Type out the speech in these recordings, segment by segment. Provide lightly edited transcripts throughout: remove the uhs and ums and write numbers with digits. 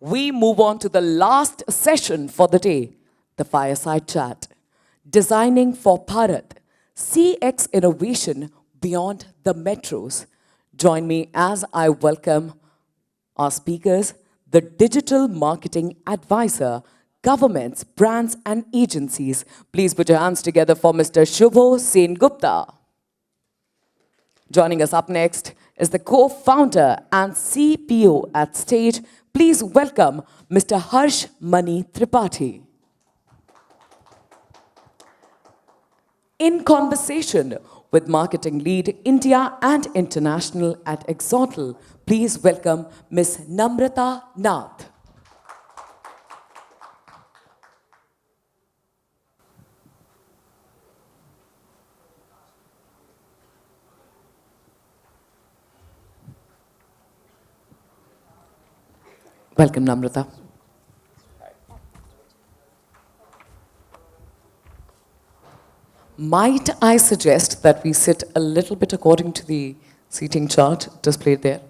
we move on to the last session for the day, the fireside chat. Designing for Bharat, CX innovation beyond the metros. Join me as I welcome our speakers, the digital marketing advisor, governments, brands and agencies. Please put your hands together for Mr. Shubho Sengupta. Joining us up next is the co-founder and CPO at stage. Please welcome Mr. Harsh Mani Tripathi. In conversation with marketing lead India and international at Exotel, please welcome Ms. Namrata Nath. Welcome, Namrata. Might I suggest that we sit a little bit according to the seating chart displayed there?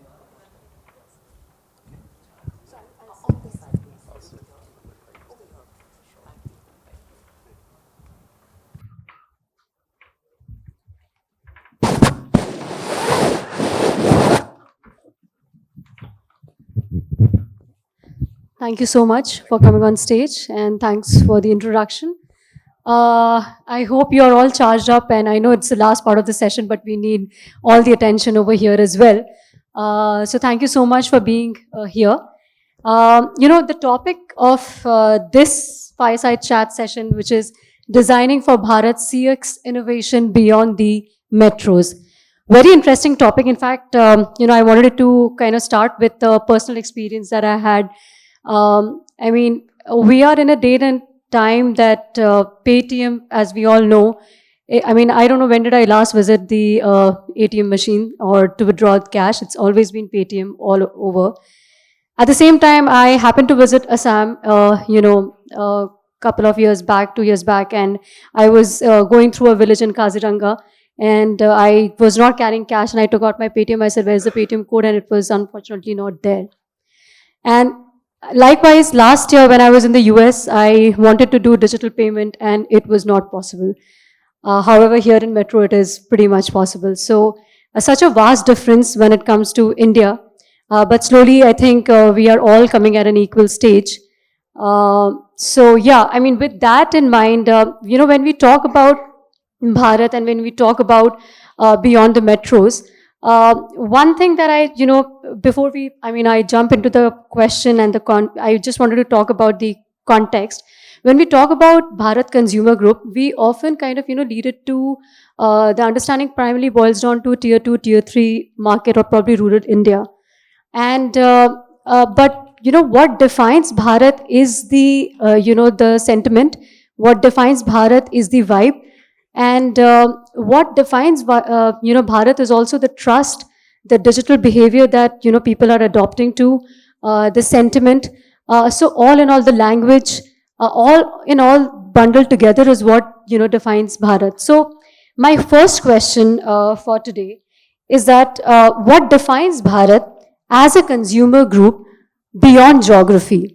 Thank you so much for coming on stage, and thanks for the introduction. I hope you're all charged up, and I know it's the last part of the session, but we need all the attention over here as well. So thank you so much for being here. The topic of this fireside chat session, which is designing for Bharat CX innovation beyond the metros. Very interesting topic. In fact, I wanted to kind of start with a personal experience that I had. We are in a day and time that Paytm, as we all know, I don't know when did I last visit the ATM machine or to withdraw cash. It's always been Paytm all over. At the same time, I happened to visit Assam, a couple of years back, 2 years back, and I was going through a village in Kaziranga, and I was not carrying cash, and I took out my Paytm. I said, "Where's the Paytm code?" And it was unfortunately not there. And likewise, last year when I was in the US, I wanted to do digital payment and it was not possible. However, here in Metro, it is pretty much possible. So such a vast difference when it comes to India. But slowly, I think we are all coming at an equal stage. With that in mind, when we talk about Bharat and when we talk about beyond the metros, one thing that before I jump into the question and I just wanted to talk about the context. When we talk about Bharat Consumer Group, we often kind of, lead it to the understanding primarily boils down to tier 2, tier 3 market or probably rural India. And, what defines Bharat is the sentiment. What defines Bharat is the vibe. And what defines Bharat is also the trust, the digital behavior that people are adopting to, the sentiment. So all in all, the language, all in all bundled together is what defines Bharat. So my first question for today is that what defines Bharat as a consumer group beyond geography?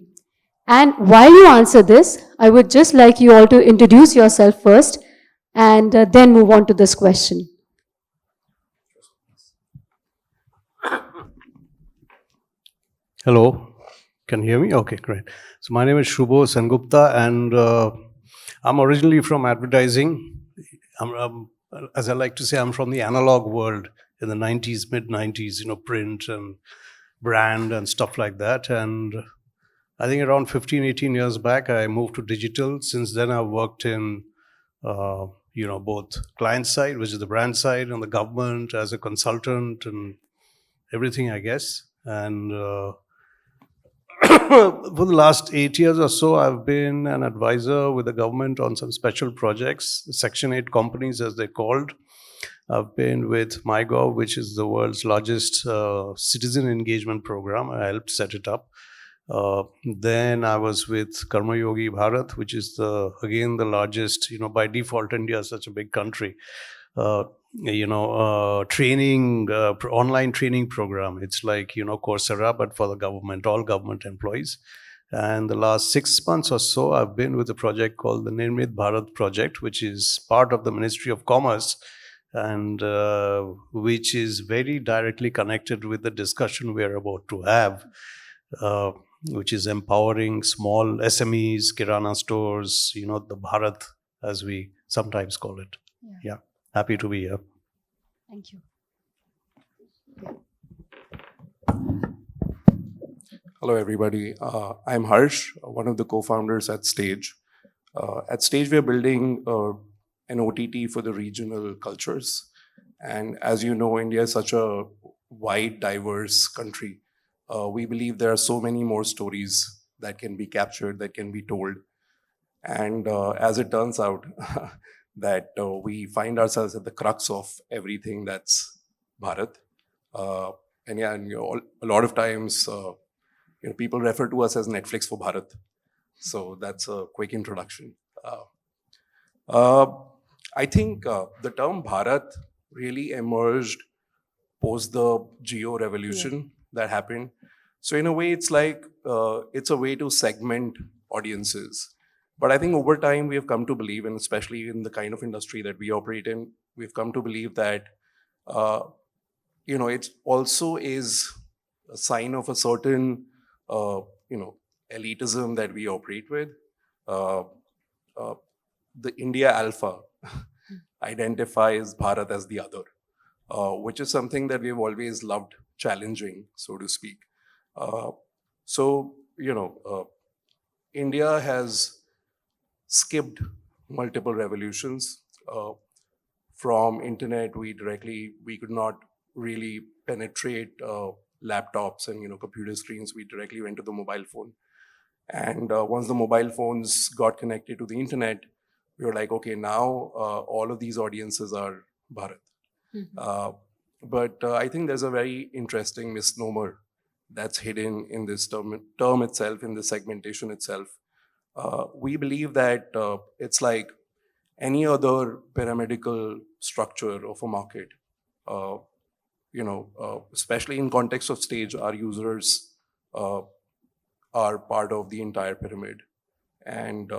And while you answer this, I would just like you all to introduce yourself first, and then move on to this question. Hello, can you hear me? Okay, great. So my name is Shubho Sengupta, and I'm originally from advertising. As I like to say, I'm from the analog world in the 90s, mid-90s, print and brand and stuff like that. And I think around 15, 18 years back, I moved to digital. Since then, I've worked in both client side, which is the brand side, and the government as a consultant and everything, I guess. And for the last 8 years or so, I've been an advisor with the government on some special projects, Section 8 companies as they're called. I've been with MyGov, which is the world's largest citizen engagement program. I helped set it up. Then I was with Karma Yogi Bharat, which is again the largest, by default India is such a big country. training, online training program. It's like, Coursera, but for the government, all government employees. And the last 6 months or so, I've been with a project called the Nirmit Bharat project, which is part of the Ministry of Commerce, and which is very directly connected with the discussion we are about to have, which is empowering small SMEs, Kirana stores, the Bharat, as we sometimes call it. Yeah. Happy to be here. Thank you. Hello, everybody. I'm Harsh, one of the co-founders at Stage. At Stage, we're building an OTT for the regional cultures. And as you know, India is such a wide, diverse country. We believe there are so many more stories that can be captured, that can be told. And as it turns out, that we find ourselves at the crux of everything that's Bharat. And a lot of times, people refer to us as Netflix for Bharat. So that's a quick introduction. I think the term Bharat really emerged post the Geo revolution that happened. So in a way, it's like, it's a way to segment audiences. But I think over time, we have come to believe, and especially in the kind of industry that we operate in, we've come to believe that, it also is a sign of a certain, elitism that we operate with. The India Alpha identifies Bharat as the other, which is something that we've always loved challenging, so to speak. India has skipped multiple revolutions. From internet, we could not really penetrate laptops and computer screens. We directly went to the mobile phone. And once the mobile phones got connected to the internet, we were like, okay, now all of these audiences are Bharat. But I think there's a very interesting misnomer that's hidden in this term itself, in the segmentation itself. We believe that it's like any other pyramidal structure of a market. Especially in context of Stage, our users are part of the entire pyramid. And,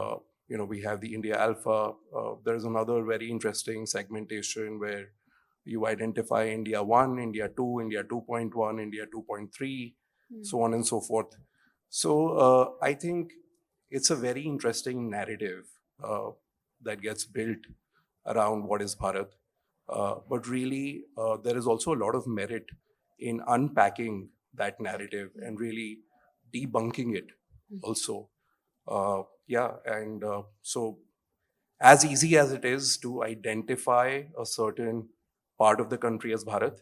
we have the India Alpha. There's another very interesting segmentation where you identify India 1, India 2, India 2.1, India 2.3, so on and so forth. So I think it's a very interesting narrative that gets built around what is Bharat. But really, there is also a lot of merit in unpacking that narrative and really debunking it also. So as easy as it is to identify a certain part of the country as Bharat,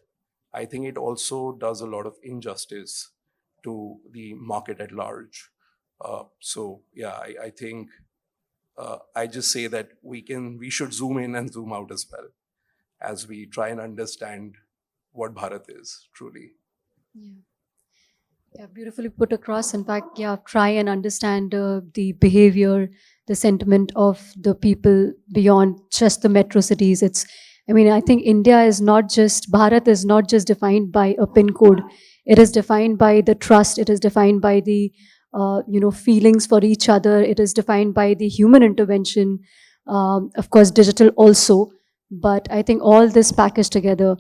I think it also does a lot of injustice to the market at large. I think I just say that we should zoom in and zoom out as well, as we try and understand what Bharat is truly. Yeah, beautifully put across. In fact, try and understand the behavior, the sentiment of the people beyond just the metro cities. I think Bharat is not just defined by a pin code. It is defined by the trust. It is defined by the, feelings for each other. It is defined by the human intervention, of course, digital also. But I think all this packaged together.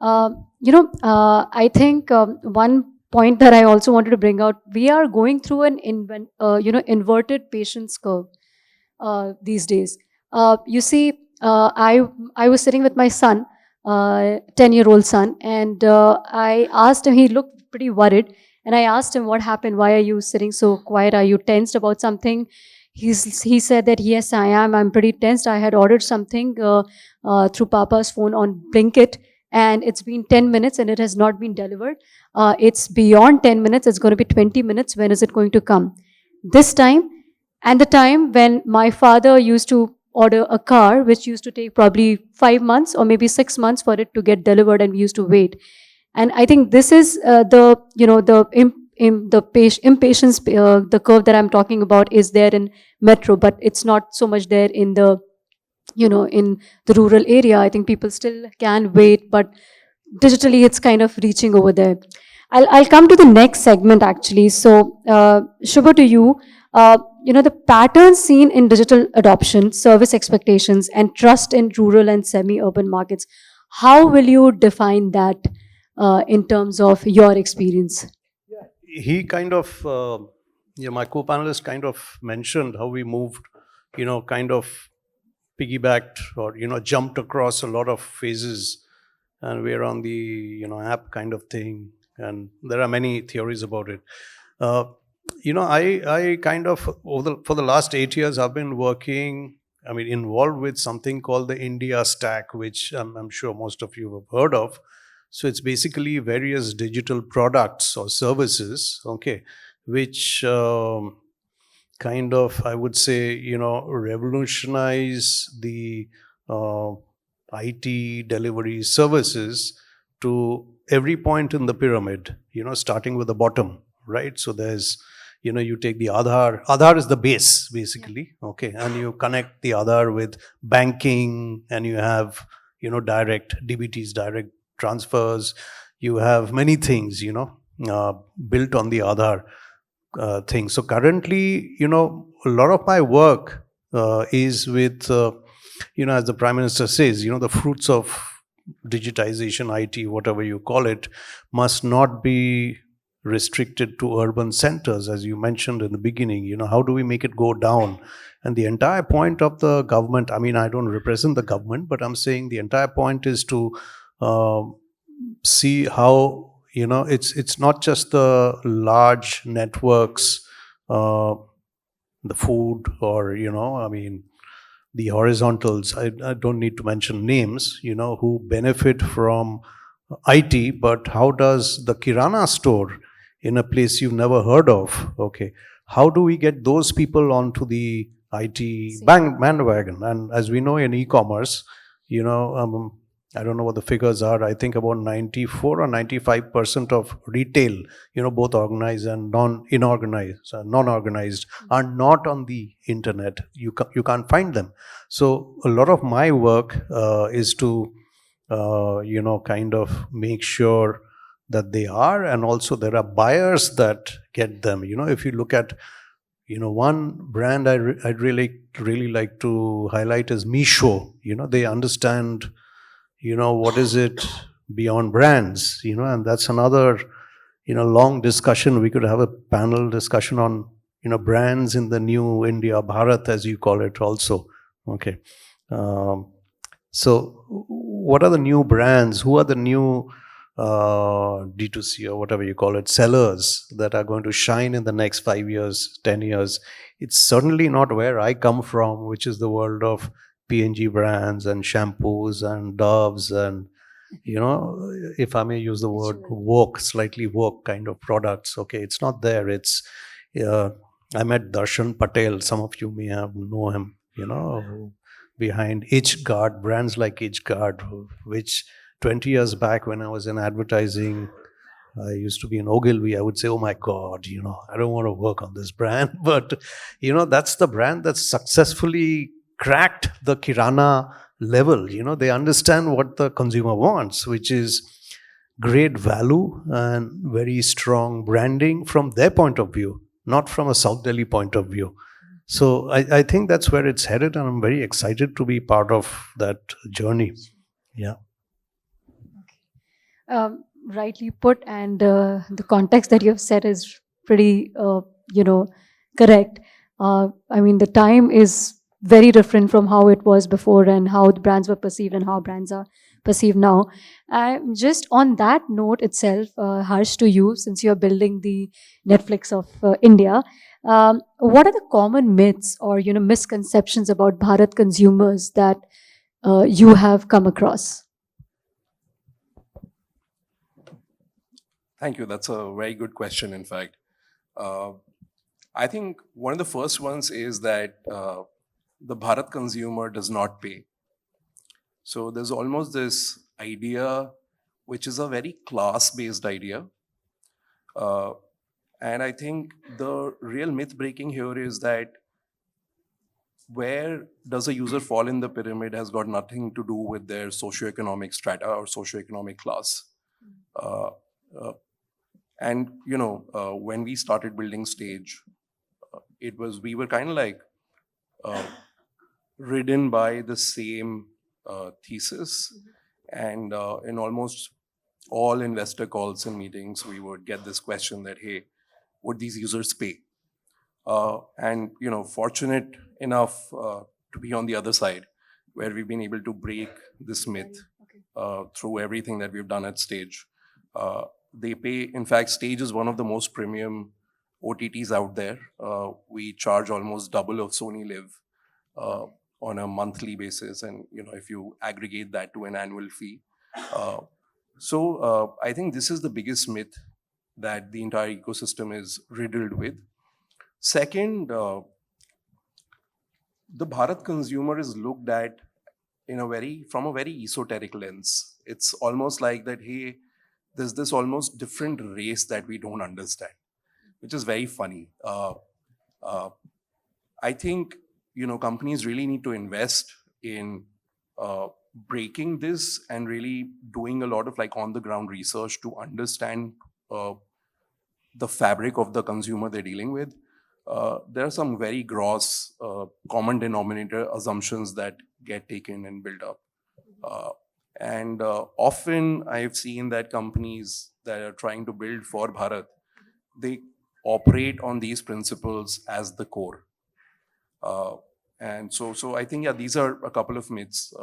I think one point that I also wanted to bring out, we are going through an inverted patience curve these days. You see, I was sitting with my son, 10-year-old son, and I asked him, he looked pretty worried, and I asked him, what happened? Why are you sitting so quiet? Are you tensed about something? He said that, yes, I am. I'm pretty tensed. I had ordered something through Papa's phone on Blinkit, and it's been 10 minutes and it has not been delivered. It's beyond 10 minutes. It's going to be 20 minutes. When is it going to come? This time, and the time when my father used to order a car, which used to take probably 5 months or maybe 6 months for it to get delivered, and we used to wait. And I think this is the impatience, the curve that I'm talking about is there in metro, but it's not so much there in the in the rural area, I think people still can wait, but digitally it's kind of reaching over there. I'll come to the next segment actually. So, Shubho, to you, the patterns seen in digital adoption, service expectations, and trust in rural and semi-urban markets. How will you define that in terms of your experience? He kind of, my co-panelist kind of mentioned how we moved, kind of piggybacked or, jumped across a lot of phases, and we're on the, app kind of thing. And there are many theories about it. I kind of, for the last 8 years, I've been working, involved with something called the India Stack, which I'm sure most of you have heard of. So it's basically various digital products or services, okay, which kind of, I would say, revolutionize the IT delivery services to every point in the pyramid, starting with the bottom, right? So there's, you take the Aadhaar is the base, basically, okay, and you connect the Aadhaar with banking, and you have, direct DBTs, direct transfers. You have many things, built on the Aadhaar thing. So currently, a lot of my work is with, as the Prime Minister says, the fruits of digitization, IT, whatever you call it, must not be restricted to urban centers, as you mentioned in the beginning. How do we make it go down? And the entire point of the government, I don't represent the government, but I'm saying the entire point is to see how, it's not just the large networks, the food, or, the horizontals. I don't need to mention names, who benefit from IT, but how does the Kirana store in a place you've never heard of, okay, how do we get those people onto the IT bandwagon? And as we know in e-commerce, I don't know what the figures are. I think about 94 or 95% of retail, both organized and non-organized, are not on the internet. You can't find them. So a lot of my work is to, kind of make sure that they are, and also there are buyers that get them. If you look at, one brand I'd really like to highlight is Misho. They understand, what is it beyond brands, and that's another, long discussion. We could have a panel discussion on, brands in the new India, Bharat, as you call it also. Okay. So what are the new brands? Who are the new D2C or whatever you call it, sellers that are going to shine in the next 5 years, 10 years? It's certainly not where I come from, which is the world of P&G brands and shampoos and Doves and, if I may use the word woke, slightly woke kind of products. Okay, it's not there. It's, I met Darshan Patel. Some of you may have know him, behind HGuard, brands like HGuard, which 20 years back when I was in advertising, I used to be in Ogilvy, I would say, oh my God, I don't want to work on this brand. But, that's the brand that's successfully cracked the Kirana level. They understand what the consumer wants, which is great value and very strong branding from their point of view, not from a South Delhi point of view. So I think that's where it's headed, and I'm very excited to be part of that journey. Yeah. Rightly put, and the context that you have set is pretty, correct. The time is very different from how it was before, and how the brands were perceived and how brands are perceived now. Just on that note itself, Harsh, to you, since you're building the Netflix of India, what are the common myths or misconceptions about Bharat consumers that you have come across? Thank you. That's a very good question, in fact. I think one of the first ones is that the Bharat consumer does not pay. So there's almost this idea, which is a very class-based idea. And I think the real myth breaking here is that where does a user fall in the pyramid has got nothing to do with their socioeconomic strata or socioeconomic class. Uh, uh, and when we started building Stage, we were kind of like uh, ridden by the same thesis, and in almost all investor calls and meetings, we would get this question that, hey, would these users pay? And fortunate enough to be on the other side, where we've been able to break this myth through everything that we've done at Stage. They pay. In fact, Stage is one of the most premium OTTs out there. We charge almost double of Sony Live on a monthly basis, and if you aggregate that to an annual fee. So I think this is the biggest myth that the entire ecosystem is riddled with. Second, the Bharat consumer is looked at from a very esoteric lens. It's almost like that, hey, there's this almost different race that we don't understand, which is very funny. I think companies really need to invest in breaking this and really doing a lot of on the ground research to understand the fabric of the consumer they're dealing with. There are some very gross common denominator assumptions that get taken and built up. And often I've seen that companies that are trying to build for Bharat, they operate on these principles as the core. And so I think, these are a couple of myths.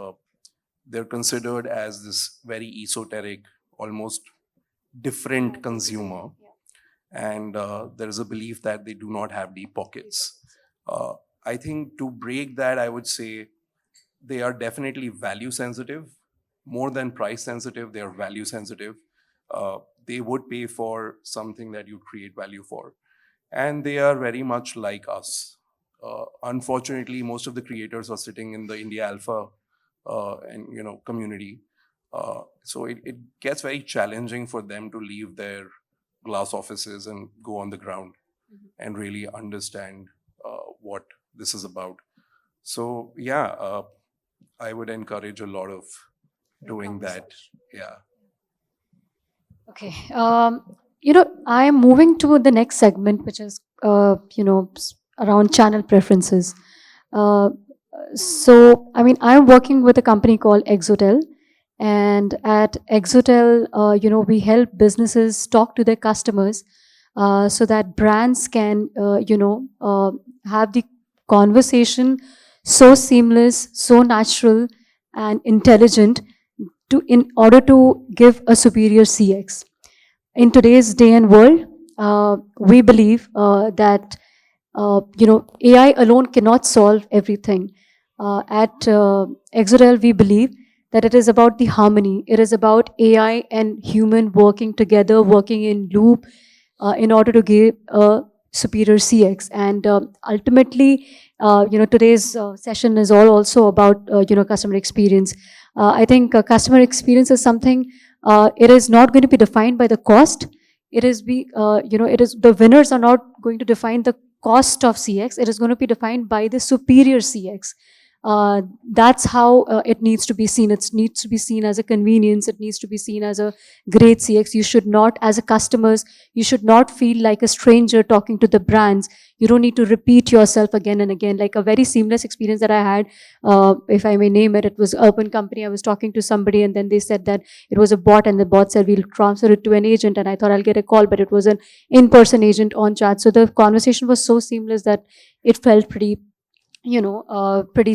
They're considered as this very esoteric, almost different consumer. And there is a belief that they do not have deep pockets. I think to break that, I would say they are definitely value sensitive. More than price sensitive, they are value sensitive. They would pay for something that you create value for. And they are very much like us. Unfortunately, most of the creators are sitting in the India Alpha and community. So it gets very challenging for them to leave their glass offices and go on the ground and really understand what this is about. So I would encourage a lot of doing that. Yeah. Okay. I am moving to the next segment, which is, around channel preferences. I'm working with a company called Exotel. And at Exotel, we help businesses talk to their customers so that brands can, have the conversation so seamless, so natural and intelligent in order to give a superior CX. In today's day and world, we believe that AI alone cannot solve everything. At Exotel, we believe that it is about the harmony. It is about AI and human working together, working in loop in order to give a superior CX. And ultimately, today's session is all also about customer experience. I think customer experience is something. It is not going to be defined by the cost. It is the winners are not going to define the cost of CX. It is going to be defined by the superior CX. That's how it needs to be seen. It needs to be seen as a convenience. It needs to be seen as a great CX. You should not, as a customers, you should not feel like a stranger talking to the brands. You don't need to repeat yourself again and again. Like a very seamless experience that I had, if I may name it, it was Urban Company. I was talking to somebody and then they said that it was a bot and the bot said we'll transfer it to an agent, and I thought I'll get a call, but it was an in-person agent on chat. So the conversation was so seamless that it felt pretty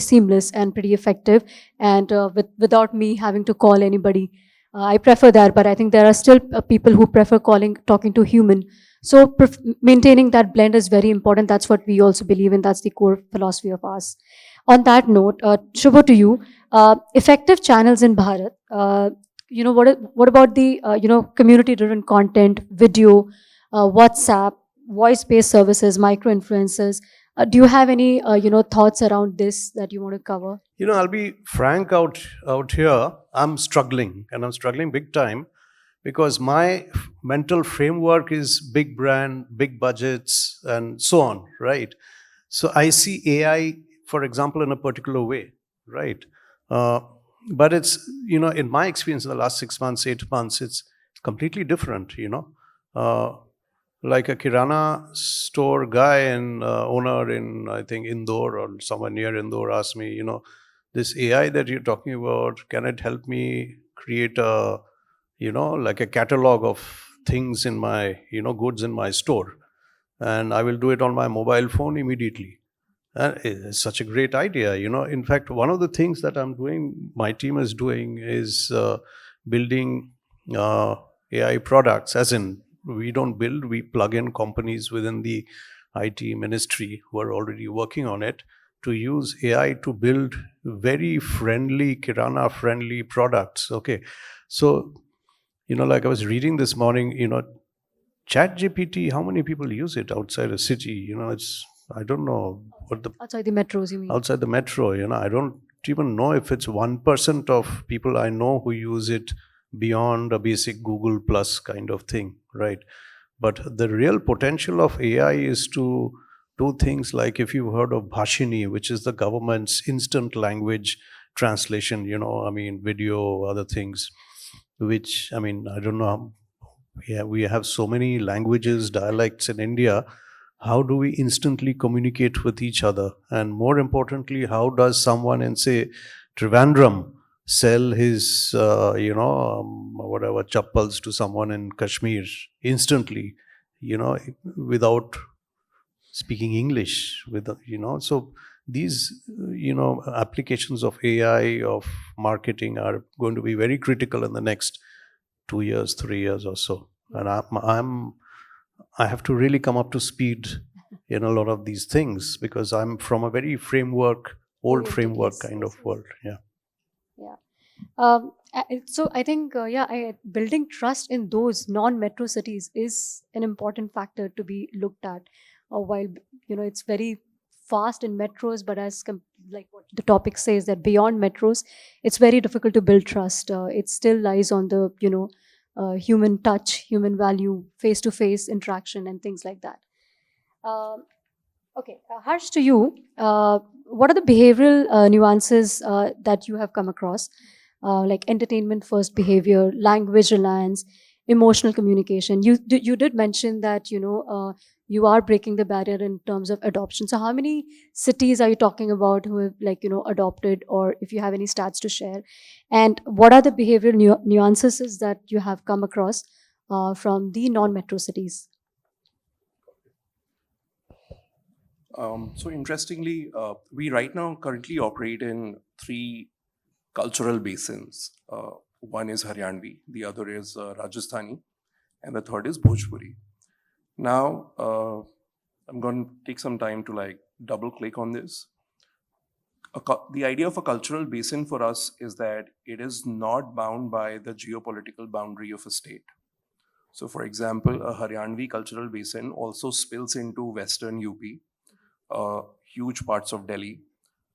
seamless and pretty effective, and without me having to call anybody. I prefer that, but I think there are still people who prefer talking to human. So maintaining that blend is very important. That's what we also believe in. That's the core philosophy of ours. On that note, Shubho, to you, effective channels in Bharat. What about the community-driven content, video, WhatsApp, voice-based services, micro-influencers? Do you have any thoughts around this that you want to cover? I'll be frank out here. I'm struggling, and I'm struggling big time, because my mental framework is big brand, big budgets, and so on, right? So I see AI for example, in a particular way, right? But it's, in my experience in the last 6 months, 8 months, it's completely different, like a Kirana store guy and owner in, I think, Indore or somewhere near Indore asked me, this AI that you're talking about, can it help me create a, like a catalog of things in my, goods in my store? And I will do it on my mobile phone immediately. And it's such a great idea. In fact, one of the things that my team is doing is building AI products, as in, we don't build, we plug in companies within the IT ministry who are already working on it to use AI to build very friendly, Kirana friendly products. Okay. So, like I was reading this morning, Chat GPT, how many people use it outside a city? I don't know what the Outside the metros, you mean? outside the metro, I don't even know if it's 1% of people I know who use it beyond a basic Google Plus kind of thing, right? But the real potential of AI is to do things like, if you've heard of Bhashini, which is the government's instant language translation, video, other things, which, I don't know. Yeah, we have so many languages, dialects in India. How do we instantly communicate with each other? And more importantly, how does someone in, say, Trivandrum sell his, whatever chappals to someone in Kashmir instantly, without speaking English? So these, applications of AI, of marketing, are going to be very critical in the next 2 years, 3 years or so. And I have to really come up to speed in a lot of these things, because I'm from a very old framework Yes, kind yes, of yes. world. Yeah. So I think, building trust in those non-metro cities is an important factor to be looked at. While it's very fast in metros, but like what the topic says, that beyond metros, it's very difficult to build trust. It still lies on the human touch, human value, face-to-face interaction, and things like that. Um, okay, Harsh, to you, what are the behavioral nuances that you have come across? Like entertainment first behavior, language reliance, emotional communication. You did mention that you are breaking the barrier in terms of adoption. So how many cities are you talking about who have adopted, or if you have any stats to share? And what are the behavioral nuances that you have come across from the non-metro cities? So interestingly, we right now currently operate in 3 cultural basins. One is Haryanvi, the other is Rajasthani, and the third is Bhojpuri. Now, I'm going to take some time to double click on this. The idea of a cultural basin for us is that it is not bound by the geopolitical boundary of a state. So, for example, a Haryanvi cultural basin also spills into Western UP, huge parts of Delhi,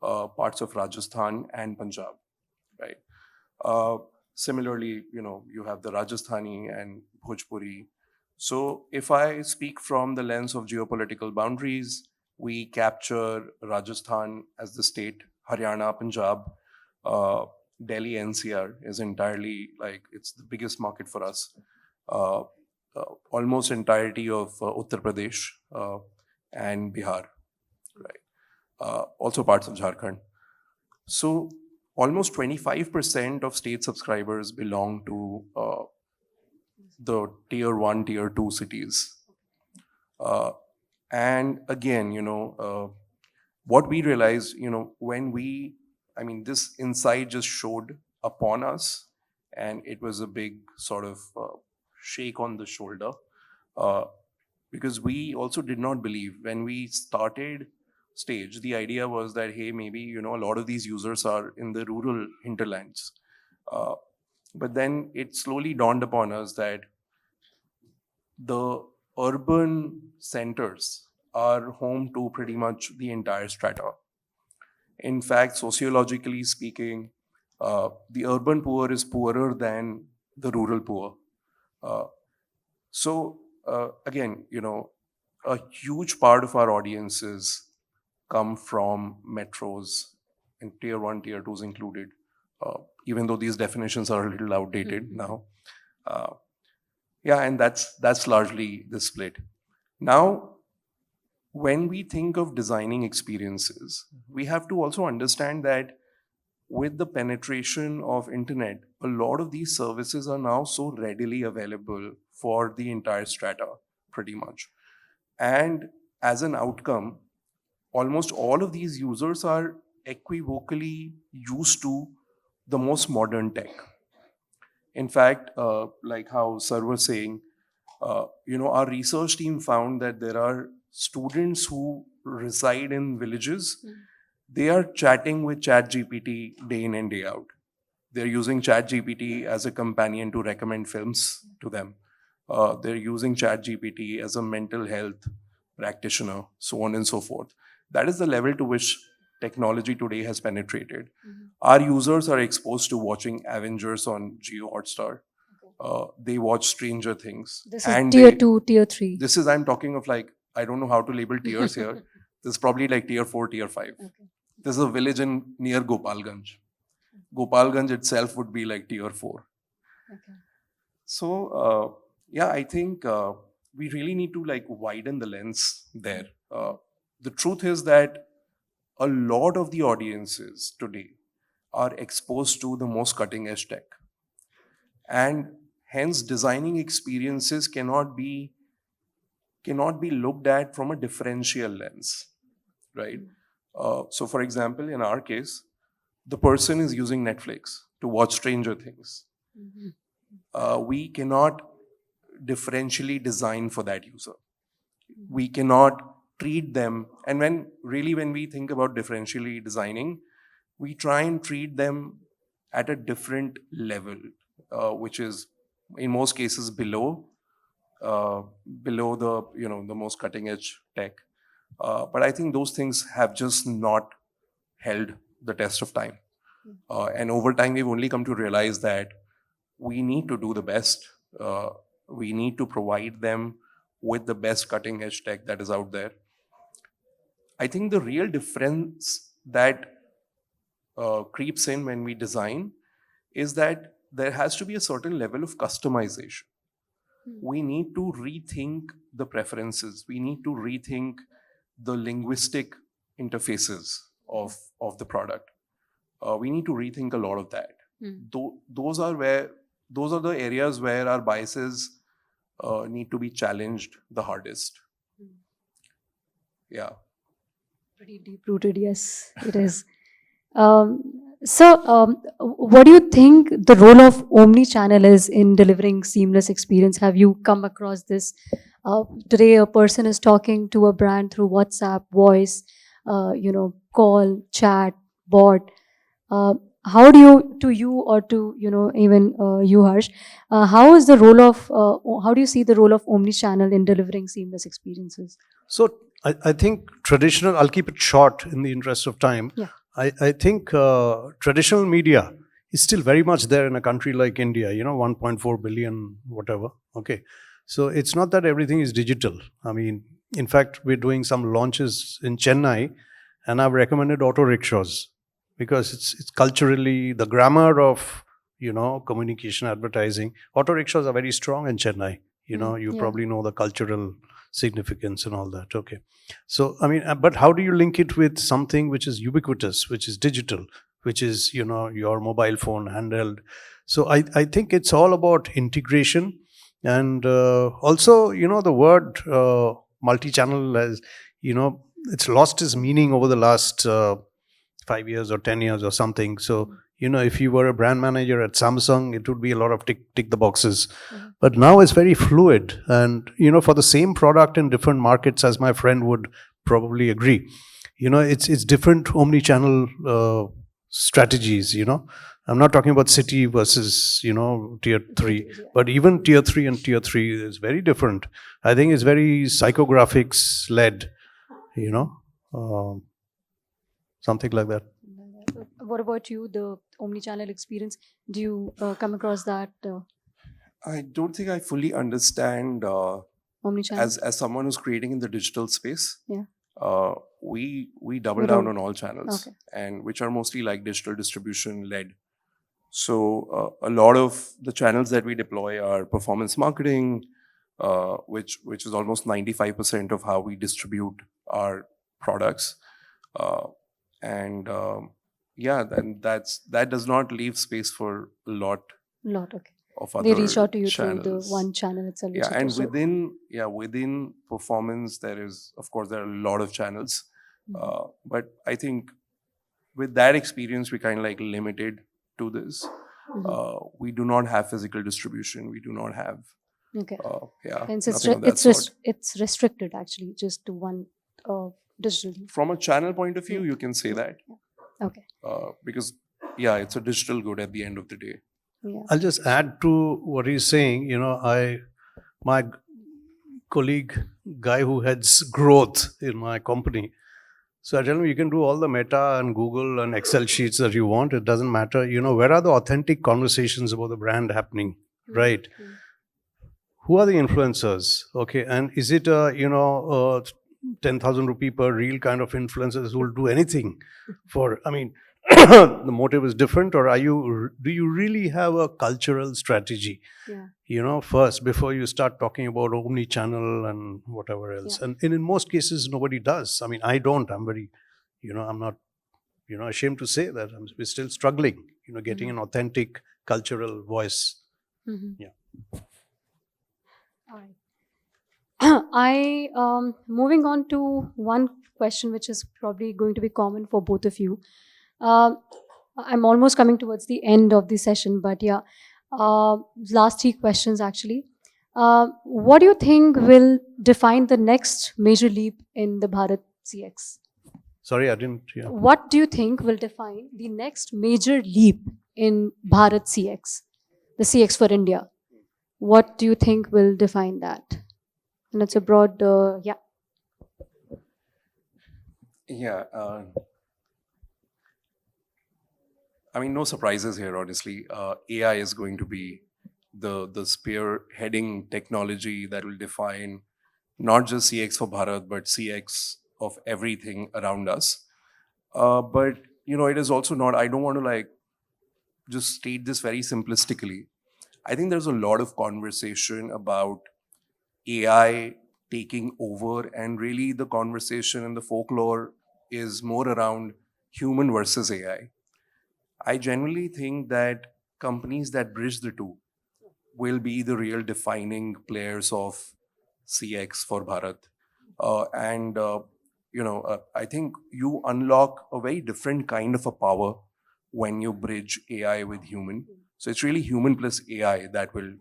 parts of Rajasthan and Punjab, right? Similarly, you have the Rajasthani and Bhojpuri. So if I speak from the lens of geopolitical boundaries, we capture Rajasthan as the state, Haryana, Punjab, Delhi NCR is entirely it's the biggest market for us. Almost entirety of Uttar Pradesh and Bihar, right? Also parts of Jharkhand. So almost 25% of state subscribers belong to the tier 1, tier 2 cities. And again, what we realized, this insight just showed upon us, and it was a big sort of shake on the shoulder, because we also did not believe when we started stage. The idea was that, hey, maybe, a lot of these users are in the rural hinterlands. But then it slowly dawned upon us that the urban centers are home to pretty much the entire strata. In fact, sociologically speaking, the urban poor is poorer than the rural poor. So again, a huge part of our audience is come from metros and tier 1, tier 2s included, even though these definitions are a little outdated now. Yeah, and that's largely the split. Now, when we think of designing experiences, we have to also understand that with the penetration of internet, a lot of these services are now so readily available for the entire strata, pretty much. And as an outcome, almost all of these users are equivocally used to the most modern tech. In fact, like how Sir was saying, our research team found that there are students who reside in villages. They are chatting with ChatGPT day in and day out. They're using ChatGPT as a companion to recommend films to them. They're using ChatGPT as a mental health practitioner, so on and so forth. That is the level to which technology today has penetrated. Our users are exposed to watching Avengers on Geo Hotstar. They watch Stranger Things. This is tier 2, tier 3. This is, I'm talking of like, I don't know how to label tiers here. This is probably like tier 4, tier 5. Okay. This is a village near Gopalganj. Gopalganj itself would be like tier 4. Okay. So, yeah, I think we really need to like widen the lens there. The truth is that a lot of the audiences today are exposed to the most cutting edge tech. And hence designing experiences cannot be looked at from a differential lens, right? So for example, in our case, the person is using Netflix to watch Stranger Things. We cannot differentially design for that user. We cannot treat them, and when we think about differentially designing, we try and treat them at a different level, which is in most cases below the the most cutting edge tech. But I think those things have just not held the test of time. And over time, we've only come to realize that we need to do the best. We need to provide them with the best cutting edge tech that is out there. I think the real difference that creeps in when we design is that there has to be a certain level of customization. We need to rethink the preferences. We need to rethink the linguistic interfaces of the product. We need to rethink a lot of that. Those are the areas where our biases need to be challenged the hardest. Yeah. Pretty deep-rooted, yes, it is. So, what do you think the role of omni-channel is in delivering seamless experience? Have you come across this? Today, a person is talking to a brand through WhatsApp, voice, call, chat, bot. How do you, to you or to, even you, Harsh, how do you see the role of omni-channel in delivering seamless experiences? So I think traditional, I'll keep it short in the interest of time. Yeah. I think traditional media is still very much there in a country like India, 1.4 billion, whatever. Okay. So it's not that everything is digital. I mean, in fact, we're doing some launches in Chennai, and I've recommended auto rickshaws because it's culturally the grammar of, communication, advertising. Auto rickshaws are very strong in Chennai. You probably know the cultural significance and all that. Okay. So, I mean, but how do you link it with something which is ubiquitous, which is digital, which is, your mobile phone handheld? So I think it's all about integration. And also, the word multi-channel has, it's lost its meaning over the last 5 years or 10 years or something. So, if you were a brand manager at Samsung, it would be a lot of tick the boxes. But now it's very fluid. And, for the same product in different markets, as my friend would probably agree, it's different omni-channel strategies, I'm not talking about city versus, tier 3, but even tier 3 and tier 3 is very different. I think it's very psychographics led, something like that. What about you, the omni-channel experience? Do you come across that? I don't think I fully understand Omni-channel? as someone who's creating in the digital space. Yeah. we double We down don't. on all channels, Okay. and which are mostly like digital distribution led. So a lot of the channels that we deploy are performance marketing, which is almost 95% of how we distribute our products. Uh, and yeah, then that does not leave space for a lot Lot. Okay. of They other reach out to you through the channels. one channel itself. Yeah, which you and do. So- within performance, there are a lot of channels. But I think with that experience, we kind of like limited to this. We do not have physical distribution. We do not have, Okay. Hence, nothing of that sort. it's restricted actually just to one digital. From a channel point of view, you can say that. Okay. Because, yeah, it's a digital good at the end of the day. Yeah. I'll just add to what he's saying. My colleague, guy who heads growth in my company. So I tell him, you can do all the Meta and Google and Excel sheets that you want. It doesn't matter. Where are the authentic conversations about the brand happening, right? Who are the influencers? Okay, and is it 10,000 rupee per reel kind of influencers who will do anything for? I mean, the motive is different, or do you really have a cultural strategy? Yeah. First before you start talking about omni-channel and whatever else. Yeah. And in most cases, nobody does. I mean, I don't. I'm very, I'm not, ashamed to say that we're still struggling, getting an authentic cultural voice. Yeah. All right. Moving on to one question which is probably going to be common for both of you. I'm almost coming towards the end of the session, but yeah, last 3 questions actually. What do you think will define the next major leap in the Bharat CX? Sorry, I didn't. Yeah. What do you think will define the next major leap in Bharat CX, the CX for India? What do you think will define that? And it's a broad, yeah. Yeah. I mean, no surprises here, honestly. AI is going to be the spearheading technology that will define not just CX for Bharat, but CX of everything around us. But, it is also not, I don't want to like just state this very simplistically. I think there's a lot of conversation about AI taking over, and really the conversation and the folklore is more around human versus AI. I genuinely think that companies that bridge the two will be the real defining players of CX for Bharat. I think you unlock a very different kind of a power when you bridge AI with human. So it's really human plus AI that will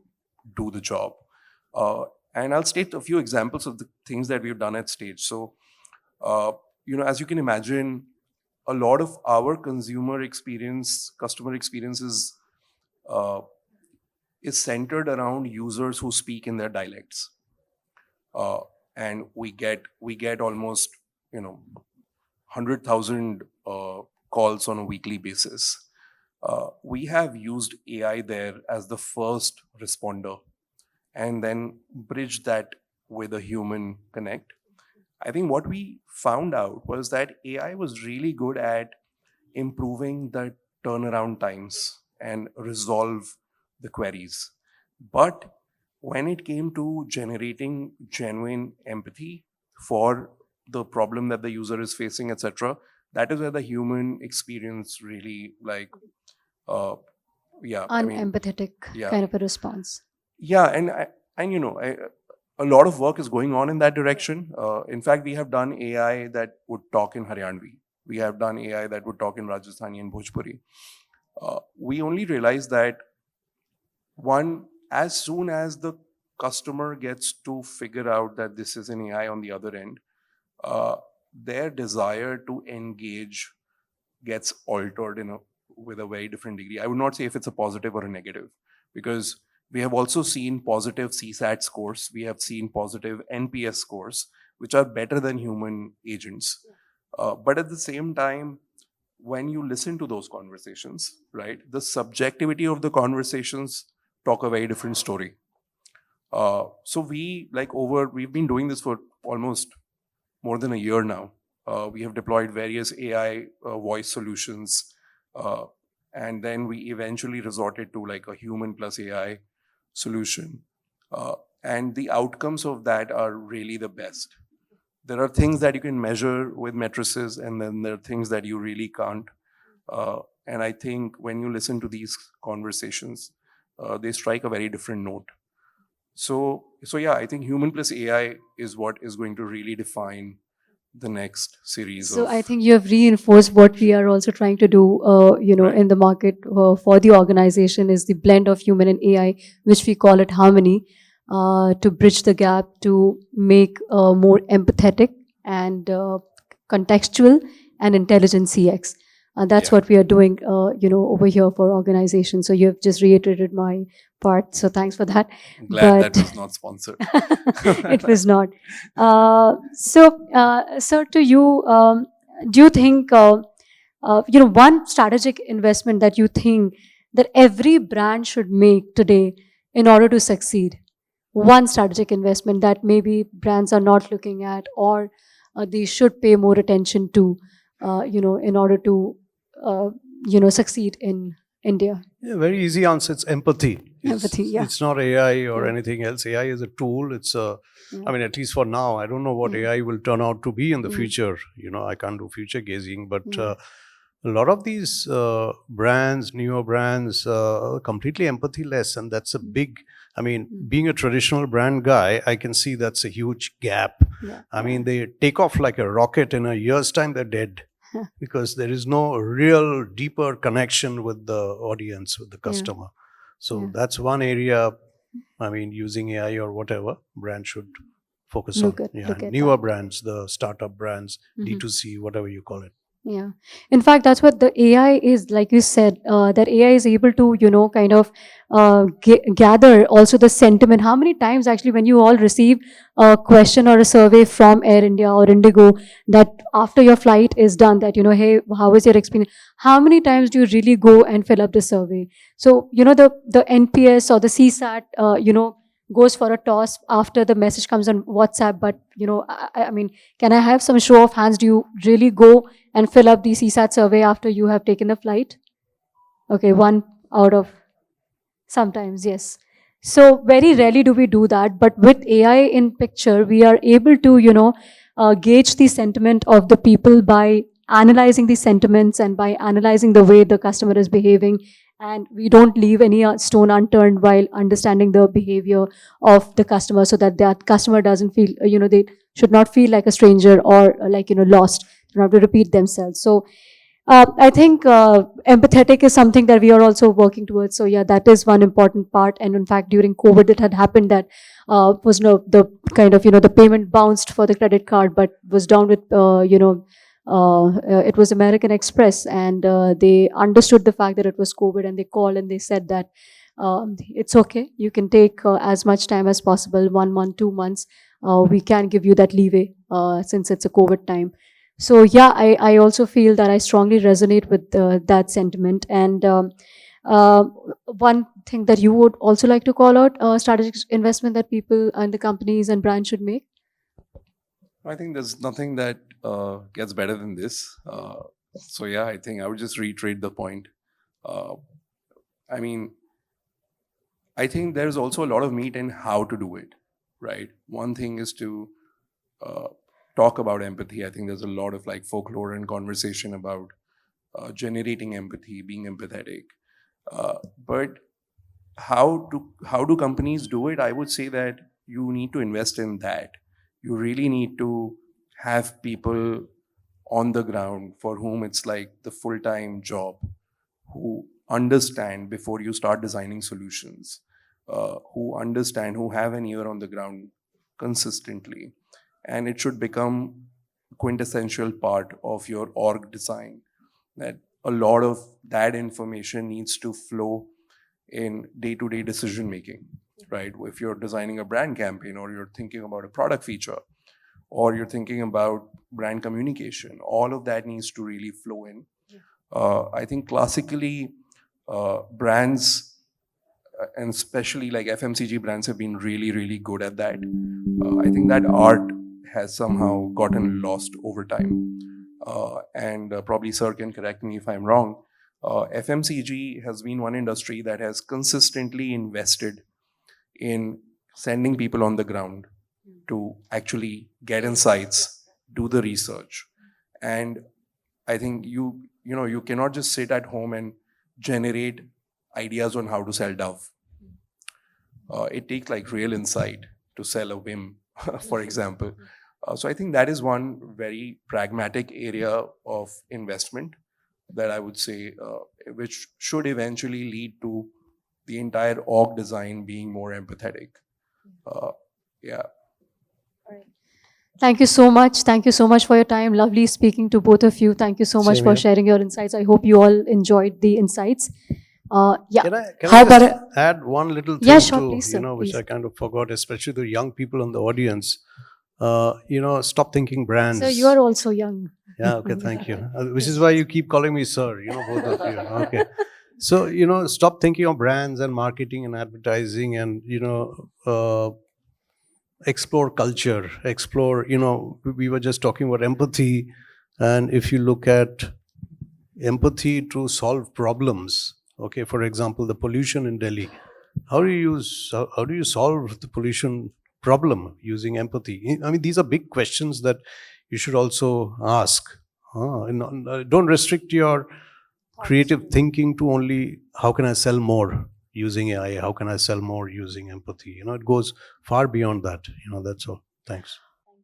do the job. And I'll state a few examples of the things that we've done at Stage. So, as you can imagine, a lot of our customer experience is centered around users who speak in their dialects. And we get almost 100,000 calls on a weekly basis. We have used AI there as the first responder, and then bridge that with a human connect. I think what we found out was that AI was really good at improving the turnaround times and resolve the queries. But when it came to generating genuine empathy for the problem that the user is facing, etc., that is where the human experience really Unempathetic kind of a response. Yeah, and a lot of work is going on in that direction. In fact, we have done AI that would talk in Haryanvi. We have done AI that would talk in Rajasthani and Bhojpuri. We only realized that as soon as the customer gets to figure out that this is an AI on the other end, their desire to engage gets altered with a very different degree. I would not say if it's a positive or a negative, because we have also seen positive CSAT scores. We have seen positive NPS scores, which are better than human agents. But at the same time, when you listen to those conversations, right, the subjectivity of the conversations talk a very different story. So we've been doing this for almost more than a year now. We have deployed various AI voice solutions. And then we eventually resorted to like a human plus AI solution. And the outcomes of that are really the best. There are things that you can measure with matrices, and then there are things that you really can't. And I think when you listen to these conversations, they strike a very different note. So yeah, I think human plus AI is what is going to really define the next series So of. I think you have reinforced what we are also trying to do, Right. in the market for the organization is the blend of human and AI, which we call it harmony, to bridge the gap, to make more empathetic and contextual and intelligent CX. That's Yeah. what we are doing, over here for organizations. So you have just reiterated my part. So thanks for that. Glad that But was not sponsored. it was not. Sir, to you, do you think, one strategic investment that you think that every brand should make today in order to succeed? One strategic investment that maybe brands are not looking at, or they should pay more attention to, in order to, succeed in India. Yeah, very easy answer. It's empathy. Empathy, yeah. It's not AI or Yeah. anything else. AI is a tool. It's a, Yeah. I mean, at least for now, I don't know what Yeah. AI will turn out to be in the Yeah. future. I can't do future gazing, but Yeah. a lot of these brands, newer brands, completely empathy-less, and that's a big. I mean, being a traditional brand guy, I can see that's a huge gap. Yeah. I mean, they take off like a rocket. In a year's time, they're dead because there is no real deeper connection with the audience, with the customer. So Yeah. that's one area. I mean, using AI or whatever, brand should focus Look on. at- Yeah, look at newer that. brands, the startup brands, Mhm. D2C, whatever you call it. Yeah. In fact, that's what the AI is, like you said, that AI is able to, kind of gather also the sentiment. How many times actually when you all receive a question or a survey from Air India or Indigo, that after your flight is done, that, hey, how was your experience? How many times do you really go and fill up the survey? So, the NPS or the CSAT, goes for a toss after the message comes on WhatsApp. But, I mean, can I have some show of hands? Do you really go and fill up the CSAT survey after you have taken the flight? Okay, one out of sometimes, yes. So very rarely do we do that, but with AI in picture, we are able to, gauge the sentiment of the people by analyzing the sentiments and by analyzing the way the customer is behaving. And we don't leave any stone unturned while understanding the behavior of the customer, so that that customer doesn't feel, they should not feel like a stranger or like, lost, not to repeat themselves. So I think empathetic is something that we are also working towards. So yeah, that is one important part. And in fact, during COVID, it had happened that was the kind of, the payment bounced for the credit card, but was down with, it was American Express, and they understood the fact that it was COVID, and they called and they said that it's okay. You can take as much time as possible, 1 month, 2 months. We can give you that leeway since it's a COVID time. So yeah, I also feel that I strongly resonate with that sentiment. And one thing that you would also like to call out, strategic investment that people and the companies and brands should make? I think there's nothing that gets better than this. So yeah, I think I would just reiterate the point. I mean, I think there's also a lot of meat in how to do it, right? One thing is to talk about empathy. I think there's a lot of like folklore and conversation about generating empathy, being empathetic. But how do companies do it? I would say that you need to invest in that. You really need to have people on the ground for whom it's like the full-time job, who understand before you start designing solutions, who understand, who have an ear on the ground consistently. And it should become quintessential part of your org design, that a lot of that information needs to flow in day-to-day decision making, right? If you're designing a brand campaign, or you're thinking about a product feature, or you're thinking about brand communication, all of that needs to really flow in. I think classically brands, and especially like FMCG brands, have been really, really good at that. I think that art has somehow gotten lost over time. And probably Sir can correct me if I'm wrong. FMCG has been one industry that has consistently invested in sending people on the ground to actually get insights, do the research. And I think you cannot just sit at home and generate ideas on how to sell Dove. It takes like real insight to sell a whim, for example. So I think that is one very pragmatic area of investment that I would say, which should eventually lead to the entire org design being more empathetic. Yeah. Thank you so much. Thank you so much for your time. Lovely speaking to both of you. Thank you so much Same for here. sharing your insights. I hope you all enjoyed the insights. Yeah. Can How I about just add one little thing Yeah, sure, to, please, sir, which please. I kind of forgot, especially the young people in the audience. Stop thinking brands. Sir, you are also young. Yeah, okay, thank you. Which is why you keep calling me sir, both of you. Okay. So, stop thinking of brands and marketing and advertising and, explore culture, explore, we were just talking about empathy. And if you look at empathy to solve problems, okay, for example, the pollution in Delhi, how do you solve the pollution problem using empathy? I mean, these are big questions that you should also ask. Don't restrict your creative thinking to only how can I sell more using AI, how can I sell more using empathy. It goes far beyond that. That's all. Thanks.